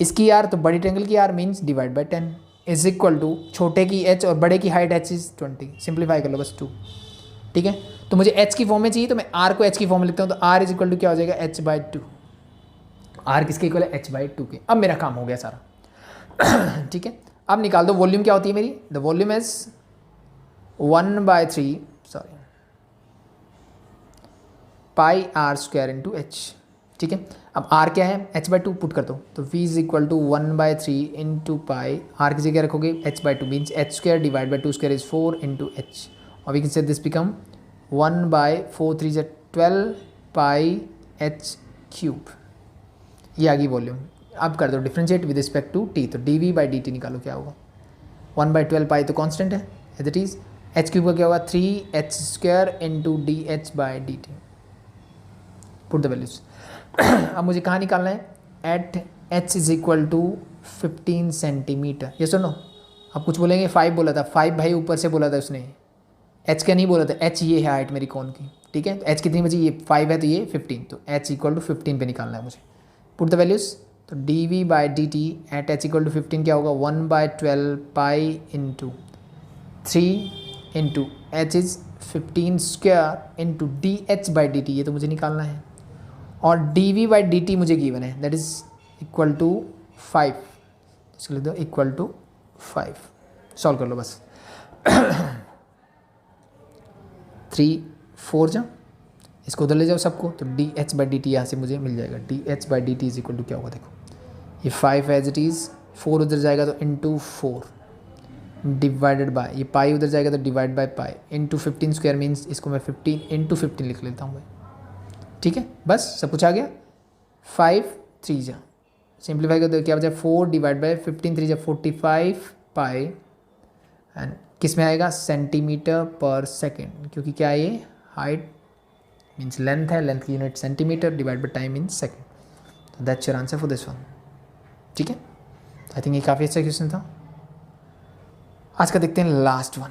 इसकी आर, तो बड़ी ट्रायंगल की r means divide by 10 is equal to छोटे की एच और बड़े की हाइट एच इज 20। सिंप्लीफाई कर लो बस 2। ठीक है, तो मुझे एच की फॉर्म में चाहिए तो मैं आर को एच की फॉर्म में लिखता हूँ, तो आर इज इक्वल टू क्या हो जाएगा, एच बाई 2। आर किसके इक्वल है, एच बाई 2 के। अब मेरा काम हो गया सारा। ठीक है, अब निकाल दो वॉल्यूम क्या होती है मेरी, the volume is 1/3 sorry pi are square into h. ठीक है, अब आर क्या है, एच बाई 2 पुट कर दो, तो v is equal to 1/3 into pi, R की जगह रखोगे H by 2 means H square divide by 2 square is 4 into H, और we can say this become 1/4 3 is 12 pi H cube. ये आ गई वॉल्यूम। अब कर दो differentiate with respect to T, तो d we by D T निकालो क्या होगा, 1/12 पाई तो कांस्टेंट है as it is, H cube का क्या होगा 3h square into d h by D T. Put the values. अब मुझे कहाँ निकालना है, at h is equal to 15 centimetre. ये सुनो, अब कुछ बोलेंगे 5 बोला था, 5 भाई ऊपर से बोला था उसने, एच का नहीं बोला था, एच ये है हाइट मेरी कौन की। ठीक है, एच कितनी बची, ये 5 है तो ये 15, तो एच इक्वल टू 15 पे निकालना है मुझे। पुट द वैल्यूज, तो d we by D t at h equal to 15 क्या होगा, 1/12 pi into 3 into h is 15 square into d h by D T, ये तो मुझे निकालना है, और d we by D T मुझे गिवन है, दैट इज इक्वल टू 5। इसको लिख दो इक्वल टू 5, सॉल्व कर लो बस। 3 4 जा, इसको उधर ले जाओ सबको, तो d h by D t यहाँ से मुझे मिल जाएगा, d h by D T is equal to क्या होगा, देखो ये 5 एज इट इज़, 4 उधर जाएगा तो इंटू 4 डिवाइडेड बाय, ये पाई उधर जाएगा तो divide by pi into 15 square means इसको मैं 15 इंटू 15 लिख लेता हूँ भाई। ठीक है, बस सब कुछ आ गया। 5 3 जा, सिंप्लीफाई कर दो क्या बचा, 4 डिवाइड बाय 15 3 जा 45 पाई, एंड किस में आएगा, सेंटीमीटर पर सेकेंड, क्योंकि क्या है ये हाइट मीन्स लेंथ है, लेंथ की unit centimetre divide by time in second, तो that's your answer for this one. ठीक है, आई थिंक ये काफ़ी अच्छा क्वेश्चन था। आज का देखते हैं last one.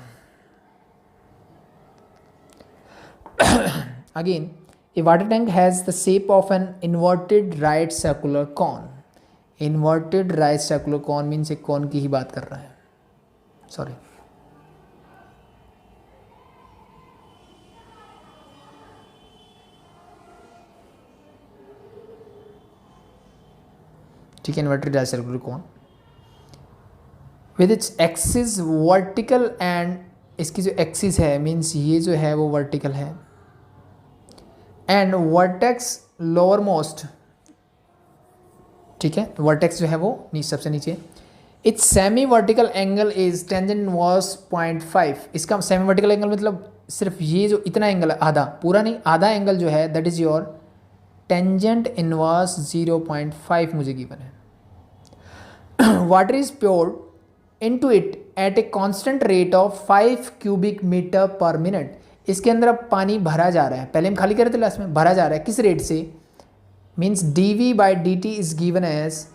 Again a water tank has the shape of an inverted right circular cone. Inverted right circular cone means एक कॉन की ही बात कर रहा है, सॉरी ठीक है, inverted right circular cone with its axis vertical, and इसकी जो एक्सिस है मीन्स ये जो है वो वर्टिकल है, एंड वर्टेक्स लोअर मोस्ट, ठीक है, वर्टेक्स जो है वो सबसे नीचे, it's semi vertical angle is tangent inverse 0.5। इसका सेमी वर्टिकल एंगल मतलब सिर्फ ये जो इतना एंगल है, आधा, पूरा नहीं, आधा एंगल जो है that is your tangent inverse 0.5 मुझे गिवन है। Water is poured into it at a constant rate of 5 cubic metre per minute. इसके अंदर अब पानी भरा जा रहा है, पहले हम खाली कर रहे थे लास्ट में, भरा जा रहा है किस रेट से, means d we by D T is given as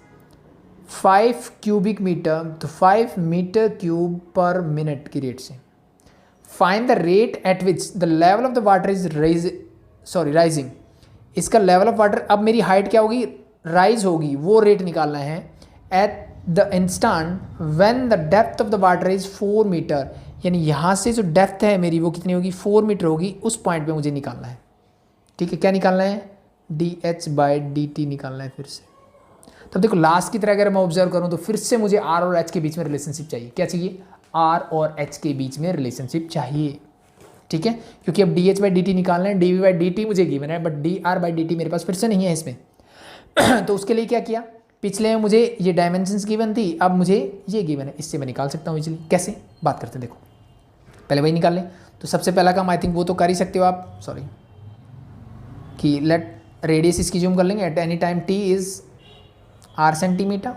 5 cubic metre, तो 5 मीटर क्यूब पर मिनट की रेट से। Find the rate at which the level of the water is rising. इसका लेवल ऑफ वाटर, अब मेरी height क्या होगी, rise होगी, वो रेट निकालना है at the instant when the depth of the water is 4 metre, यानी यहाँ से जो डेप्थ है मेरी वो कितनी होगी, 4 मीटर होगी, उस पॉइंट पे मुझे निकालना है। ठीक है, क्या निकालना है, D h by D t निकालना है फिर से। तब देखो लास्ट की तरह अगर मैं ऑब्जर्व करूँ तो फिर से मुझे आर और एच के बीच में रिलेशनशिप चाहिए, क्या चाहिए, आर और एच के बीच में रिलेशनशिप चाहिए। ठीक है, क्योंकि अब d h by D t निकालना है, d we by D T मुझे गिवन है, but d r by D t मेरे पास फिर से नहीं है इसमें। तो उसके लिए क्या किया, पिछले में मुझे ये डायमेंशंस गिवन थी, अब मुझे ये गिवन है, इससे मैं निकाल सकता हूँ इजीली। कैसे, बात करते हैं, देखो पहले वही निकाल लें। तो सबसे पहला काम आई थिंक वो तो कर ही सकते हो आप, सॉरी, कि लेट रेडियस इसकी जूम कर लेंगे, eight any time T is R centimetre,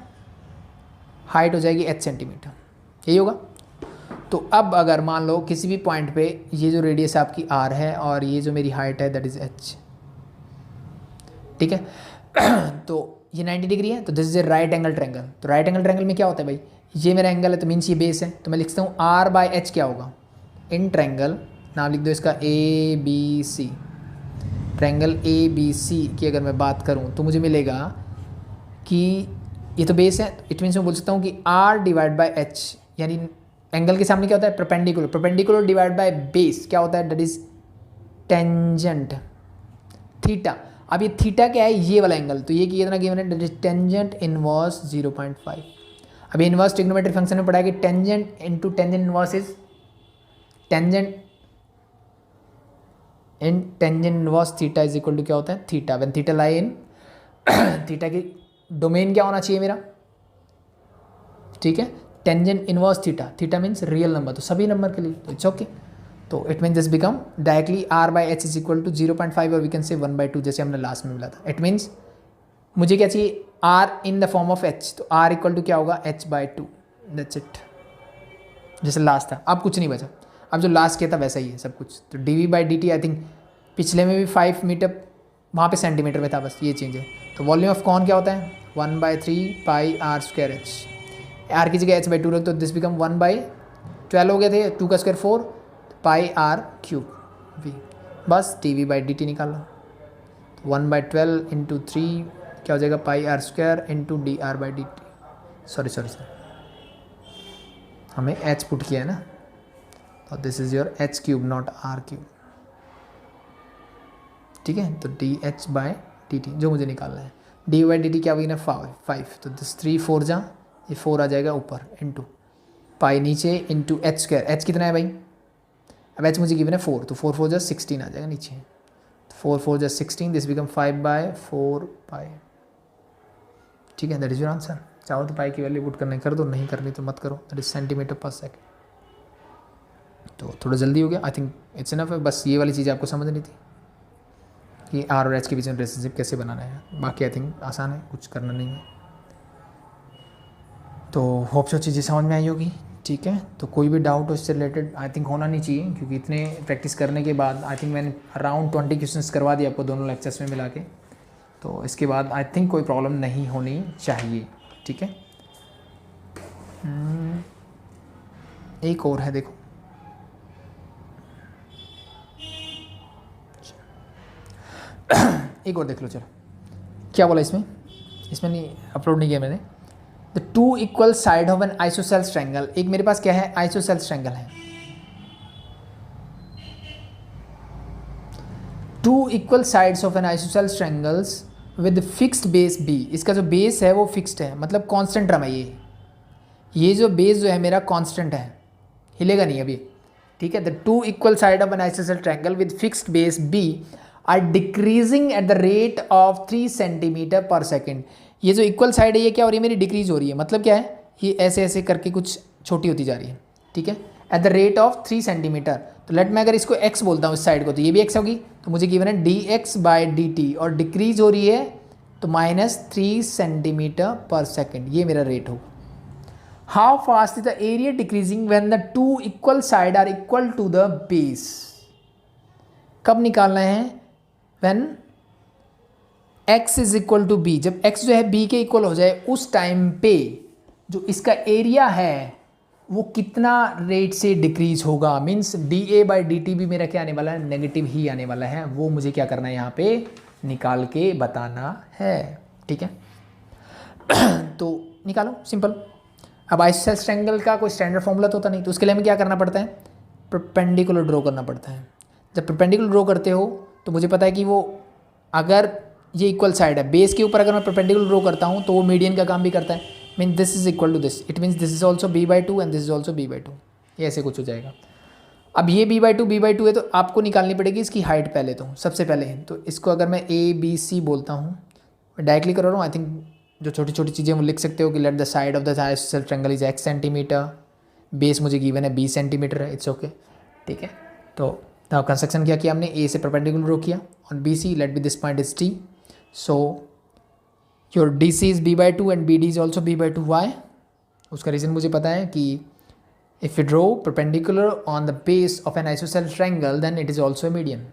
height हो जाएगी एच सेंटीमीटर, यही होगा। तो अब अगर मान लो किसी भी पॉइंट पे ये जो रेडियस आपकी आर है और ये जो मेरी हाइट है दैट इज़ एच, ठीक है। तो ये 90 डिग्री है, तो this is a right angle triangle. तो राइट एंगल ट्रायंगल में क्या होता है भाई, ये मेरा एंगल है तो मीन्स ये बेस है, तो मैं लिखता हूँ आर बाई एच क्या होगा, इन ट्रायंगल नाम लिख दो इसका A B C. Triangle A B C की अगर मैं बात करूं तो मुझे मिलेगा कि ये तो बेस है, इट मीन्स मैं बोल सकता हूँ कि आर डिवाइड बाय एच, यानी एंगल के सामने क्या होता है perpendicular, perpendicular divide by base क्या होता है दैट इज टेंजेंट थीटा। अब ये थीटा क्या है ये वाला एंगल, तो ये कितना गिवन है दैट इज टेंजेंट इनवर्स 0.5। अब ये इनवर्स ट्रिग्नोमेट्री फंक्शन में पढ़ा है कि tangent into tangent inverse is tangent in tangent inverse theta is equal to क्या होता है theta, when theta lie in theta की डोमेन क्या होना चाहिए मेरा, ठीक है, tangent inverse theta, theta means real number, तो सभी नंबर के लिए तो इट्स ओके। तो it means this become directly r by h is equal to 0.5 और वी कैन से 1/2 जैसे हमने लास्ट में मिला था। इट मीन्स मुझे क्या चाहिए r in the form of h, तो आर इक्वल टू क्या होगा h/2, दैट्स इट, जैसे लास्ट था। अब कुछ नहीं बचा, अब जो लास्ट किया था वैसा ही है सब कुछ। तो dv/dt आई थिंक पिछले में भी 5 मीटर वहाँ पे सेंटीमीटर में था, बस ये चेंज है। तो वॉल्यूम ऑफ कॉन क्या होता है 1/3 पाई आर स्क्वायर एच, आर की जगह h/2 रख तो दिस बिकम 1/12 हो गए थे, 2 का square 4 pi r cube v, बस dv/dt निकाल लो। 1/12 इंटू 3 क्या हो जाएगा pi are square into dr/dt, sorry हमें h पुट किया है ना, तो this is your h cube not r cube, ठीक है। तो dh/dt जो मुझे निकालना है, dv/dt क्या होगी ना 5, तो दिस 3 4 जा ये 4 आ जाएगा ऊपर इंटू पाई नीचे इंटू h स्क्वायर, h कितना है भाई, अब h मुझे गिवन है 4, तो 4 4 जा 16 आ जाएगा नीचे, 4 4 जा 16, दिस बिकम 5/4 पाई, ठीक है, दैट इज योर आंसर। चाहो तो पाई की वैल्यू पुट करने कर दो, नहीं करनी तो मत करो, दैट इज सेंटीमीटर पर सेकेंड। तो थोड़ा जल्दी हो गया, आई थिंक इट्स इनफ है, बस ये वाली चीज़ आपको समझनी थी कि आर और एच के बीच में रिलेशनशिप कैसे बनाना है, बाकी आई थिंक आसान है, कुछ करना नहीं है। तो होप सो चीज़ें समझ में आई होगी, ठीक है। तो कोई भी डाउट हो इससे रिलेटेड आई थिंक होना नहीं चाहिए, क्योंकि इतने प्रैक्टिस करने के बाद आई थिंक मैंने अराउंड 20 क्वेश्चंस करवा दिए आपको दोनों लेक्चर्स में मिला के, तो इसके बाद आई थिंक कोई प्रॉब्लम नहीं होनी चाहिए, ठीक है। एक और है देखो, एक और देख लो, चलो क्या बोला इसमें नहीं अपलोड नहीं किया मैंने। The 2 equal side of an isosceles triangle, एक मेरे पास क्या है आइसोसेल्स ट्रायंगल है, 2 equal sides of an isosceles triangles with fixed base b, इसका जो बेस है वो फिक्स्ड है, मतलब कांस्टेंट रहा है, ये जो बेस जो है मेरा कांस्टेंट है, हिलेगा नहीं अभी, ठीक है। The 2 equal side of an isosceles triangle with fixed base b are decreasing at the rate of 3 centimetre पर सेकेंड। ये जो इक्वल साइड है ये क्या हो रही है मेरी डिक्रीज हो रही है, मतलब क्या है ये ऐसे ऐसे करके कुछ छोटी होती जा रही है, ठीक है, at the rate of 3 centimetre. तो लेट मैं अगर इसको x बोलता हूँ इस साइड को, तो ये भी x होगी, तो मुझे गिवन है dx/dt और डिक्रीज हो रही है तो -3 सेंटीमीटर पर सेकेंड, ये मेरा रेट होगा। How fast is the area decreasing when the 2 equal side are equal to the base, कब निकालना है when x is equal to b, जब x जो है b के इक्वल हो जाए उस टाइम पे जो इसका एरिया है वो कितना रेट से डिक्रीज होगा, मीन्स dA/dt भी मेरा क्या आने वाला है नेगेटिव ही आने वाला है, वो मुझे क्या करना है यहाँ पे निकाल के बताना है, ठीक है। तो निकालो सिंपल। अब आइसोसेल्स ट्रायंगल का कोई स्टैंडर्ड फॉर्मूला तो होता नहीं, तो उसके लिए हमें क्या करना पड़ता है परपेंडिकुलर ड्रॉ करना पड़ता है। जब परपेंडिकुलर ड्रॉ करते हो तो मुझे पता है कि वो अगर ये इक्वल साइड है बेस के ऊपर, अगर मैं परपेंडिकुलर ड्रॉ करता हूँ तो वो मीडियन का काम भी करता है, mean this is equal to this, it means this is also b/2 and this is also b/2, ये ऐसे कुछ हो जाएगा। अब ये b/2 है तो आपको निकालनी पड़ेगी इसकी हाइट पहले, तो सबसे पहले है, तो इसको अगर मैं ABC बोलता हूँ, मैं डायरेक्टली कर रहा हूँ, आई थिंक जो छोटी छोटी चीज़ें वो लिख सकते हो कि let the side of the isosceles triangle is x centimetre, base मुझे गिवन है 20 सेंटीमीटर है, इट्स ओके, ठीक है। तो कंस्ट्रक्शन क्या किया हमने, A से परपेंडिकुलर ड्रॉ किया on BC, let be this point is T, so your DC is b/2 and BD is also b/2, why, उसका रीज़न मुझे पता है कि if you draw perpendicular on the base of an isosceles triangle then it is also median,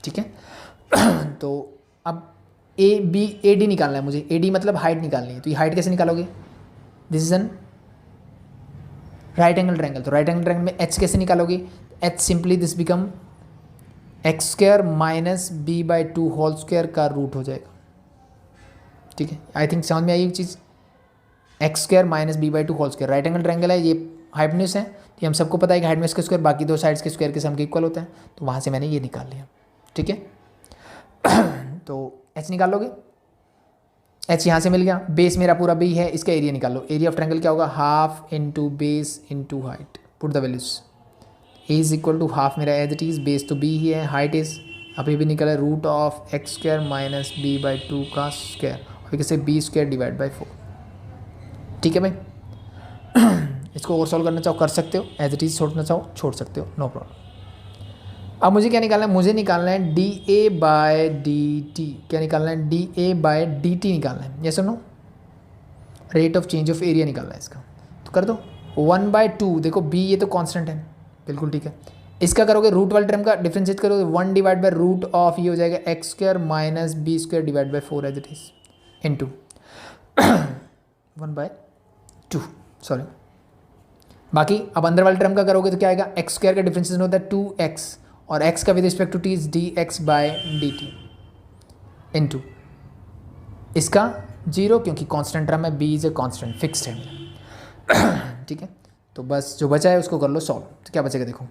ठीक है। तो अब AD निकालना है मुझे, AD मतलब हाइट निकालनी है, तो ये हाइट कैसे निकालोगे, this is an right angle triangle, तो राइट एंगल ट्रायंगल में h कैसे निकालोगे, h simply this become x square minus B by two whole square का रूट हो जाएगा। ठीक है, आई थिंक समझ में आई एक चीज़, X square minus B by two whole square, right angle triangle है, ये हाइपोटेन्यूज है, तो हम सबको पता है कि हाइपोटेन्यूज के स्क्वायर बाकी दो साइड्स के स्क्वायर के सम के इक्वल होता है, तो वहाँ से मैंने ये निकाल लिया। ठीक है, तो एच निकाल लोगे, एच यहाँ से मिल गया, बेस मेरा पूरा बी है, इसका एरिया निकाल लो। एरिया ऑफ ट्रायंगल क्या होगा, half into base into height, put the values, a is equal to half मेरा एज इट इज़, बेस तो बी ही है, हाइट इज अभी भी निकला root of x square minus B by two का स्क्वायर, और कैसे बी स्क्वायर डिवाइड बाई 4। ठीक है भाई, इसको और सॉल्व करना चाहो कर सकते हो, एज इट इज़ छोड़ना चाहो छोड़ सकते हो, नो प्रॉब्लम। अब मुझे क्या निकालना है, मुझे निकालना है d a by d T. क्या निकालना है, d a by d t निकालना है, ये सुनो, rate of change of area निकालना है इसका, तो कर दो 1/2। देखो बी ये तो कांस्टेंट है, बिल्कुल ठीक है। इसका करोगे रूट वाले टर्म का डिफ्रेंशिएट करोगे, 1 डिवाइड बाय रूट ऑफ ये हो जाएगा x square minus B square divide by 4 as it is into 1/2, sorry. बाकी अब अंदर वाले टर्म का करोगे तो क्या आएगा, एक्स स्क्वायर का डिफरेंशिएशन होता है 2x, और x का with respect to t is dx by dt into इसका 0, क्योंकि कांस्टेंट टर्म है, b इज ए कांस्टेंट फिक्स्ड है। ठीक है, तो बस जो बचा है उसको कर लो सॉल्व, तो क्या बचेगा देखो,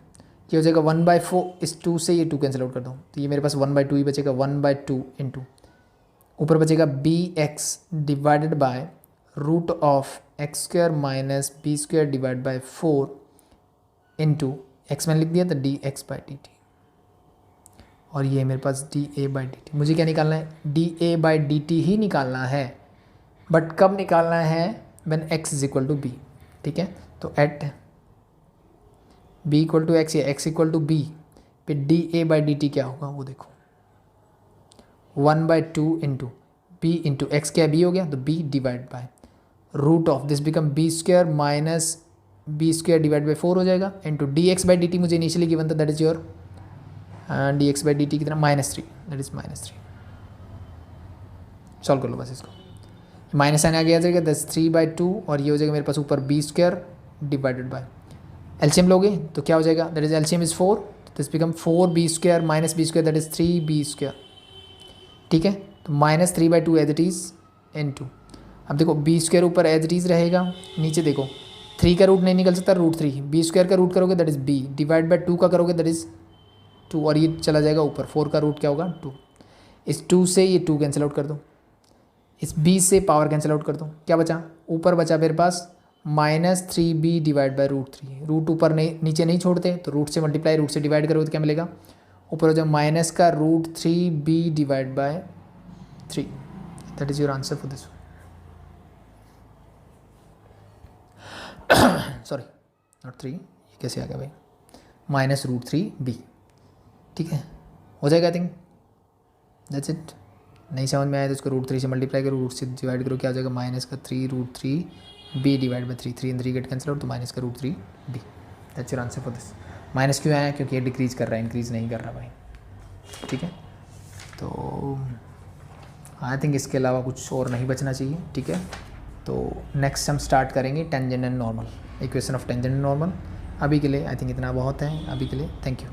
ये हो जाएगा 1/4, इस 2 से ये 2 कैंसिल आउट कर दो, तो ये मेरे पास 1/2 ही बचेगा, 1/2 इंटू ऊपर बचेगा bx divided by root of x square minus B square divide by 4 into X मैंने लिख दिया था d x by D T, और ये मेरे पास d A by D T. मुझे क्या निकालना है, d A by D T ही निकालना है, बट कब निकालना है, when X is equal to B. ठीक है, तो at B equal to X या एक्स इक्वल टू बी पे D A by D T क्या होगा वो देखो, 1/2 इंटू बी इंटू एक्स, क्या बी हो गया, तो B divide by root of this become B square minus B square divide by 4 हो जाएगा, into D x by D T मुझे इनिशियली गिवन था, that is your D x by D T कितना, -3, that is -3। Solve कर लो बस इसको, minus sign आ गया जाएगा 3/2, और ये हो जाएगा मेरे पास ऊपर B square divided by, LCM लोगे तो क्या हो जाएगा, that is LCM is 4, this become 4b square minus B square that is 3b square. ठीक है, तो -3/2 एज इट इज़ इंटू, अब देखो बी स्क्वायर ऊपर एज इट इज़ रहेगा, नीचे देखो 3 का रूट नहीं निकल सकता, √3, बी स्क्वायर का रूट करोगे that is B, divide by 2 का करोगे दैट इज़ 2, और ये चला जाएगा ऊपर, 4 का रूट क्या होगा 2, इस 2 से ये 2 कैंसिल आउट कर दो, इस b से पावर कैंसिल आउट कर दो, क्या बचा, ऊपर बचा मेरे पास -3b डिवाइड बाई √3, रूट ऊपर नहीं नीचे नहीं छोड़ते, तो रूट से मल्टीप्लाई रूट से डिवाइड करोगे तो क्या मिलेगा, ऊपर हो जाए माइनस का √3b divide by 3, that is your answer for this. Sorry not 3, ये कैसे आ गया भाई, -√3b। ठीक है, हो जाएगा आई थिंक, दैट्स इट। नहीं समझ में आया तो इसको √3 से मल्टीप्लाई करो, रूट से डिवाइड करो, क्या हो जाएगा, माइनस का 3√3b divide by 3, 3 and 3 get cancel out, तो माइनस का √3b, that's your answer for this. Minus क्यों आया, क्योंकि ये डिक्रीज कर रहा है, इंक्रीज नहीं कर रहा भाई। ठीक है, तो आई थिंक इसके अलावा कुछ और नहीं बचना चाहिए। ठीक है, तो नेक्स्ट हम स्टार्ट करेंगे tangent and normal, equation of tangent and normal. अभी के लिए आई थिंक इतना बहुत है, अभी के लिए थैंक यू।